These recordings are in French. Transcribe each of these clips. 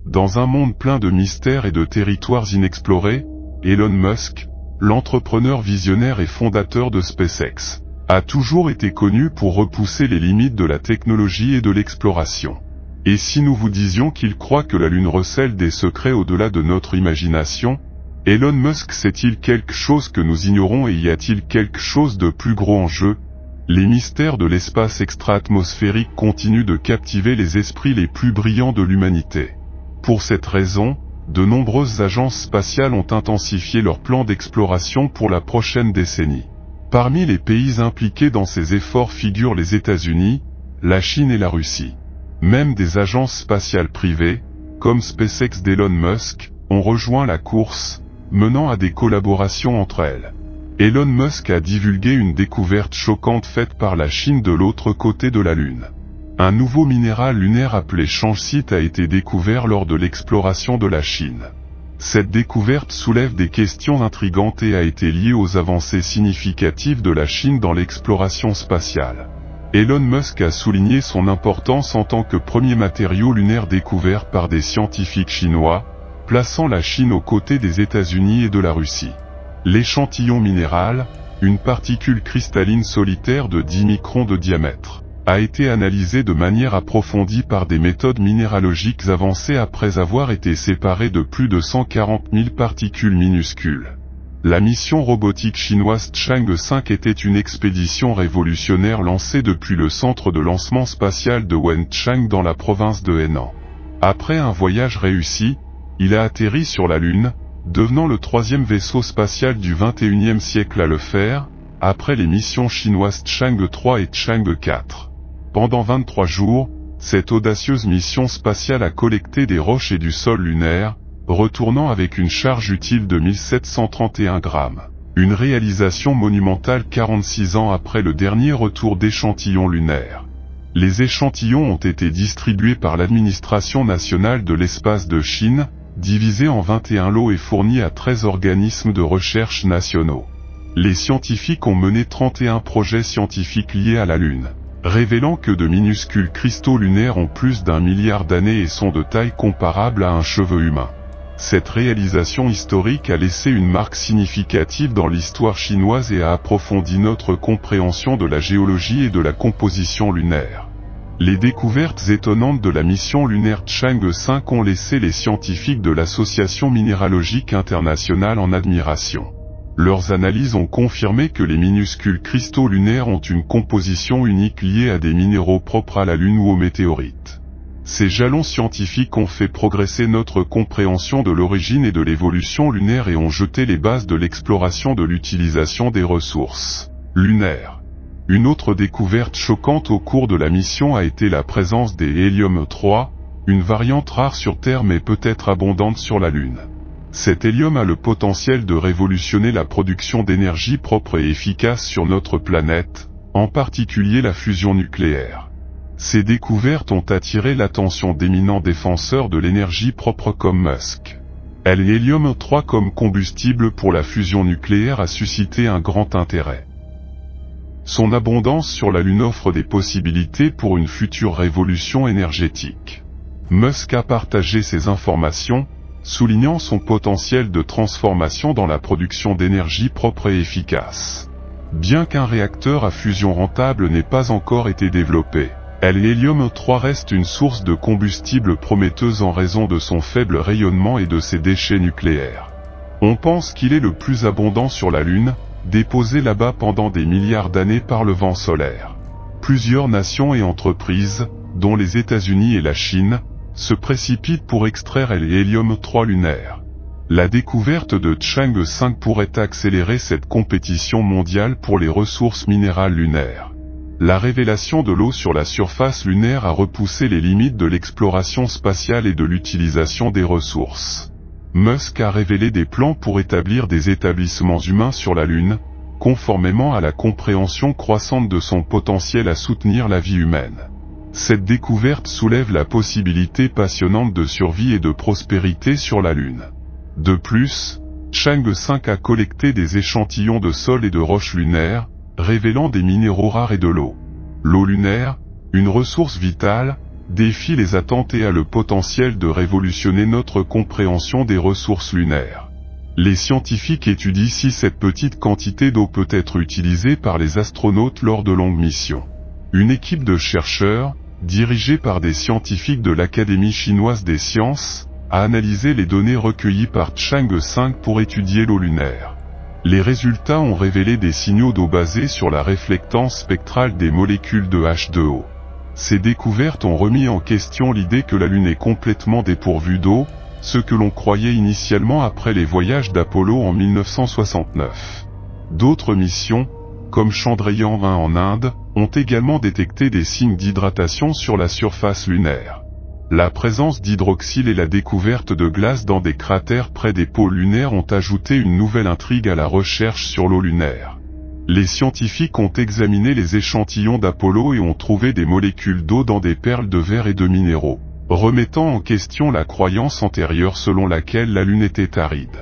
Dans un monde plein de mystères et de territoires inexplorés, Elon Musk, l'entrepreneur visionnaire et fondateur de SpaceX, a toujours été connu pour repousser les limites de la technologie et de l'exploration. Et si nous vous disions qu'il croit que la Lune recèle des secrets au-delà de notre imagination, Elon Musk sait-il quelque chose que nous ignorons et y a-t-il quelque chose de plus gros en jeu? Les mystères de l'espace extra-atmosphérique continuent de captiver les esprits les plus brillants de l'humanité. Pour cette raison, de nombreuses agences spatiales ont intensifié leurs plans d'exploration pour la prochaine décennie. Parmi les pays impliqués dans ces efforts figurent les États-Unis, la Chine et la Russie. Même des agences spatiales privées, comme SpaceX d'Elon Musk, ont rejoint la course, menant à des collaborations entre elles. Elon Musk a divulgué une découverte choquante faite par la Chine de l'autre côté de la Lune. Un nouveau minéral lunaire appelé Changxit a été découvert lors de l'exploration de la Chine. Cette découverte soulève des questions intrigantes et a été liée aux avancées significatives de la Chine dans l'exploration spatiale. Elon Musk a souligné son importance en tant que premier matériau lunaire découvert par des scientifiques chinois, plaçant la Chine aux côtés des États-Unis et de la Russie. L'échantillon minéral, une particule cristalline solitaire de 10 microns de diamètre, a été analysé de manière approfondie par des méthodes minéralogiques avancées après avoir été séparé de plus de 140 000 particules minuscules. La mission robotique chinoise Chang'e 5 était une expédition révolutionnaire lancée depuis le centre de lancement spatial de Wenchang dans la province de Henan. Après un voyage réussi, il a atterri sur la Lune, devenant le troisième vaisseau spatial du XXIe siècle à le faire, après les missions chinoises Chang'e 3 et Chang'e 4. Pendant 23 jours, cette audacieuse mission spatiale a collecté des roches et du sol lunaire, retournant avec une charge utile de 1731 grammes. Une réalisation monumentale 46 ans après le dernier retour d'échantillons lunaires. Les échantillons ont été distribués par l'Administration nationale de l'espace de Chine, divisés en 21 lots et fournis à 13 organismes de recherche nationaux. Les scientifiques ont mené 31 projets scientifiques liés à la Lune, révélant que de minuscules cristaux lunaires ont plus d'1 milliard d'années et sont de taille comparable à un cheveu humain. Cette réalisation historique a laissé une marque significative dans l'histoire chinoise et a approfondi notre compréhension de la géologie et de la composition lunaire. Les découvertes étonnantes de la mission lunaire Chang'e 5 ont laissé les scientifiques de l'Association minéralogique internationale en admiration. Leurs analyses ont confirmé que les minuscules cristaux lunaires ont une composition unique liée à des minéraux propres à la Lune ou aux météorites. Ces jalons scientifiques ont fait progresser notre compréhension de l'origine et de l'évolution lunaire et ont jeté les bases de l'exploration de l'utilisation des ressources lunaires. Une autre découverte choquante au cours de la mission a été la présence des hélium-3, une variante rare sur Terre mais peut-être abondante sur la Lune. Cet hélium a le potentiel de révolutionner la production d'énergie propre et efficace sur notre planète, en particulier la fusion nucléaire. Ces découvertes ont attiré l'attention d'éminents défenseurs de l'énergie propre comme Musk. L'hélium-3 comme combustible pour la fusion nucléaire a suscité un grand intérêt. Son abondance sur la Lune offre des possibilités pour une future révolution énergétique. Musk a partagé ces informations, soulignant son potentiel de transformation dans la production d'énergie propre et efficace. Bien qu'un réacteur à fusion rentable n'ait pas encore été développé, l'hélium-3 reste une source de combustible prometteuse en raison de son faible rayonnement et de ses déchets nucléaires. On pense qu'il est le plus abondant sur la Lune, déposé là-bas pendant des milliards d'années par le vent solaire. Plusieurs nations et entreprises, dont les États-Unis et la Chine, se précipitent pour extraire l'hélium-3 lunaire. La découverte de Chang'e 5 pourrait accélérer cette compétition mondiale pour les ressources minérales lunaires. La révélation de l'eau sur la surface lunaire a repoussé les limites de l'exploration spatiale et de l'utilisation des ressources. Musk a révélé des plans pour établir des établissements humains sur la Lune, conformément à la compréhension croissante de son potentiel à soutenir la vie humaine. Cette découverte soulève la possibilité passionnante de survie et de prospérité sur la Lune. De plus, Chang'e 5 a collecté des échantillons de sol et de roches lunaires, révélant des minéraux rares et de l'eau. L'eau lunaire, une ressource vitale, défie les attentes et a le potentiel de révolutionner notre compréhension des ressources lunaires. Les scientifiques étudient si cette petite quantité d'eau peut être utilisée par les astronautes lors de longues missions. Une équipe de chercheurs, dirigée par des scientifiques de l'Académie chinoise des sciences, a analysé les données recueillies par Chang'e 5 pour étudier l'eau lunaire. Les résultats ont révélé des signaux d'eau basés sur la réflectance spectrale des molécules de H2O. Ces découvertes ont remis en question l'idée que la Lune est complètement dépourvue d'eau, ce que l'on croyait initialement après les voyages d'Apollo en 1969. D'autres missions, comme Chandrayaan 1 en Inde, ont également détecté des signes d'hydratation sur la surface lunaire. La présence d'hydroxyle et la découverte de glace dans des cratères près des pôles lunaires ont ajouté une nouvelle intrigue à la recherche sur l'eau lunaire. Les scientifiques ont examiné les échantillons d'Apollo et ont trouvé des molécules d'eau dans des perles de verre et de minéraux, remettant en question la croyance antérieure selon laquelle la Lune était aride.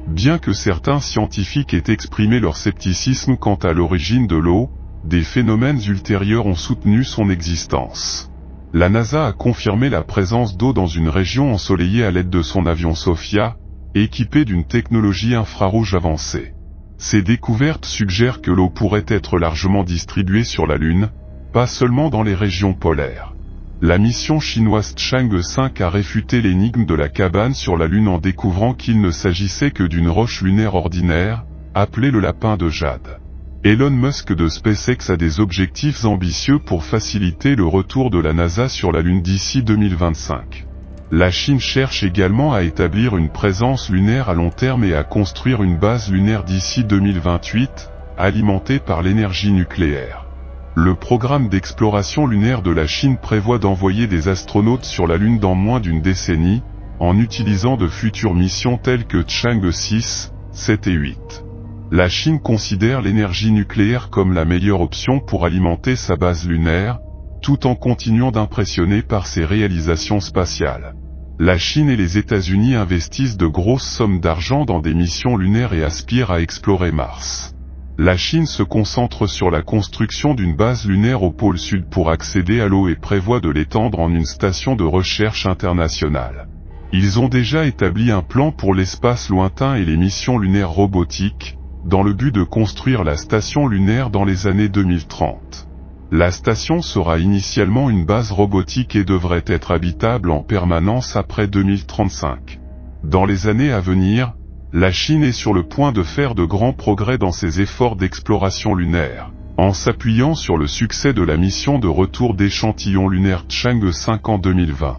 Bien que certains scientifiques aient exprimé leur scepticisme quant à l'origine de l'eau, des phénomènes ultérieurs ont soutenu son existence. La NASA a confirmé la présence d'eau dans une région ensoleillée à l'aide de son avion Sophia, équipé d'une technologie infrarouge avancée. Ces découvertes suggèrent que l'eau pourrait être largement distribuée sur la Lune, pas seulement dans les régions polaires. La mission chinoise Chang'e 5 a réfuté l'énigme de la cabane sur la Lune en découvrant qu'il ne s'agissait que d'une roche lunaire ordinaire, appelée le lapin de jade. Elon Musk de SpaceX a des objectifs ambitieux pour faciliter le retour de la NASA sur la Lune d'ici 2025. La Chine cherche également à établir une présence lunaire à long terme et à construire une base lunaire d'ici 2028, alimentée par l'énergie nucléaire. Le programme d'exploration lunaire de la Chine prévoit d'envoyer des astronautes sur la Lune dans moins d'une décennie, en utilisant de futures missions telles que Chang'e 6, 7 et 8. La Chine considère l'énergie nucléaire comme la meilleure option pour alimenter sa base lunaire, tout en continuant d'impressionner par ses réalisations spatiales. La Chine et les États-Unis investissent de grosses sommes d'argent dans des missions lunaires et aspirent à explorer Mars. La Chine se concentre sur la construction d'une base lunaire au pôle sud pour accéder à l'eau et prévoit de l'étendre en une station de recherche internationale. Ils ont déjà établi un plan pour l'espace lointain et les missions lunaires robotiques, dans le but de construire la station lunaire dans les années 2030. La station sera initialement une base robotique et devrait être habitable en permanence après 2035. Dans les années à venir, la Chine est sur le point de faire de grands progrès dans ses efforts d'exploration lunaire, en s'appuyant sur le succès de la mission de retour d'échantillons lunaires Chang'e 5 en 2020.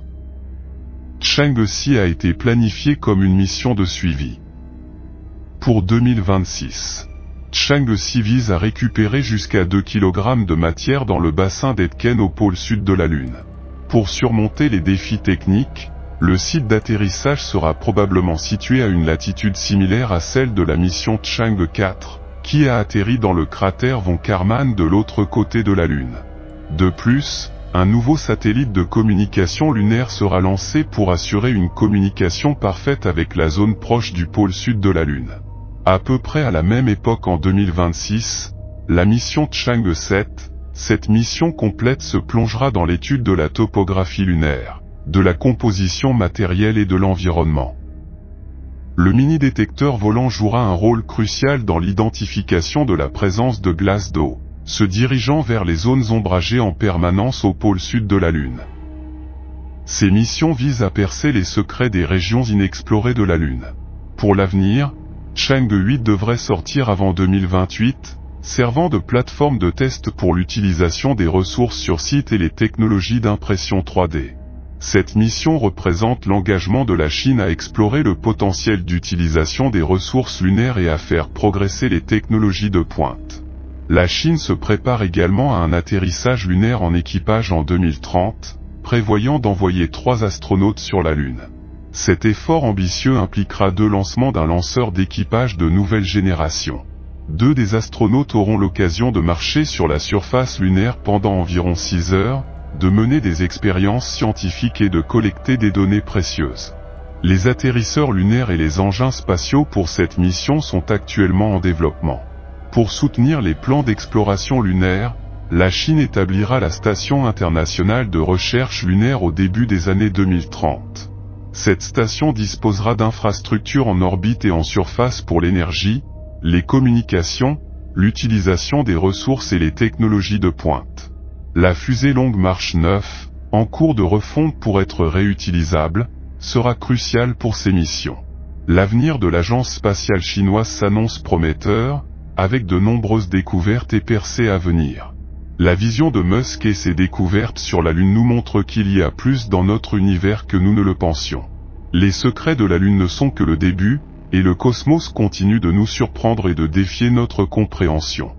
Chang'e 6 a été planifié comme une mission de suivi. Pour 2026. Chang'e 6 vise à récupérer jusqu'à 2 kg de matière dans le bassin d'Aitken au pôle sud de la Lune. Pour surmonter les défis techniques, le site d'atterrissage sera probablement situé à une latitude similaire à celle de la mission Chang'e 4, qui a atterri dans le cratère von Karman de l'autre côté de la Lune. De plus, un nouveau satellite de communication lunaire sera lancé pour assurer une communication parfaite avec la zone proche du pôle sud de la Lune. À peu près à la même époque en 2026, la mission Chang'e 7, cette mission complète se plongera dans l'étude de la topographie lunaire, de la composition matérielle et de l'environnement. Le mini-détecteur volant jouera un rôle crucial dans l'identification de la présence de glace d'eau, se dirigeant vers les zones ombragées en permanence au pôle sud de la Lune. Ces missions visent à percer les secrets des régions inexplorées de la Lune. Pour l'avenir, Chang'e 8 devrait sortir avant 2028, servant de plateforme de test pour l'utilisation des ressources sur site et les technologies d'impression 3D. Cette mission représente l'engagement de la Chine à explorer le potentiel d'utilisation des ressources lunaires et à faire progresser les technologies de pointe. La Chine se prépare également à un atterrissage lunaire en équipage en 2030, prévoyant d'envoyer 3 astronautes sur la Lune. Cet effort ambitieux impliquera 2 lancements d'un lanceur d'équipage de nouvelle génération. 2 des astronautes auront l'occasion de marcher sur la surface lunaire pendant environ 6 heures, de mener des expériences scientifiques et de collecter des données précieuses. Les atterrisseurs lunaires et les engins spatiaux pour cette mission sont actuellement en développement. Pour soutenir les plans d'exploration lunaire, La Chine établira la Station internationale de recherche lunaire au début des années 2030. Cette station disposera d'infrastructures en orbite et en surface pour l'énergie, les communications, l'utilisation des ressources et les technologies de pointe. La fusée Longue Marche 9, en cours de refonte pour être réutilisable, sera cruciale pour ces missions. L'avenir de l'agence spatiale chinoise s'annonce prometteur, avec de nombreuses découvertes et percées à venir. La vision de Musk et ses découvertes sur la Lune nous montrent qu'il y a plus dans notre univers que nous ne le pensions. Les secrets de la Lune ne sont que le début, et le cosmos continue de nous surprendre et de défier notre compréhension.